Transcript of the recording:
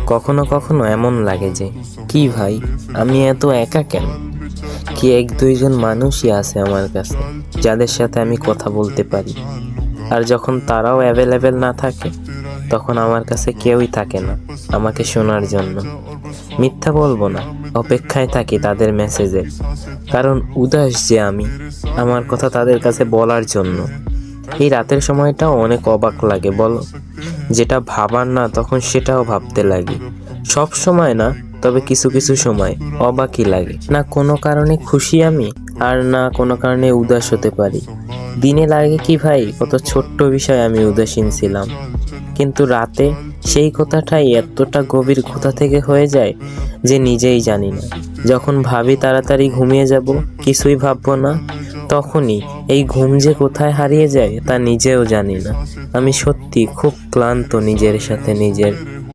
কখনো কখনো এমন লাগে যে কি ভাই, আমি এত একা কেন? কি এক দুইজন মানুষই আছে আমার কাছে যাদের সাথে আমি কথা বলতে পারি। আর যখন তারাও অ্যাভেলেবেল না থাকে, তখন আমার কাছে কেউই থাকে না আমাকে শোনার জন্য। মিথ্যা বলবো না, অপেক্ষায় থাকি তাদের মেসেজের। কারণ উদাস যে আমি, আমার কথা তাদের কাছে বলার জন্য। এই রাতের সময়টাও অনেক অবাক লাগে বলো। যেটা ভাবার না তখন সেটাও ভাবতে লাগে। সব সময় না, তবে কিছু কিছু সময় অবাকই লাগে। না কোনো কারণে খুশি আমি, আর না কোনো কারণে উদাস হতে পারি। দিনে লাগে কি ভাই, কত ছোট্ট বিষয় আমি উদাসীন ছিলাম, কিন্তু রাতে সেই কথাটাই এতটা গভীর কোথা থেকে হয়ে যায় যে নিজেই জানি না। যখন ভাবি তাড়াতাড়ি ঘুমিয়ে যাব, কিছুই ভাববো না, তখনই এই ঘুম যে কোথায় হারিয়ে যায় তা নিজেও জানি না। আমি সত্যি খুব ক্লান্ত নিজের সাথে নিজের।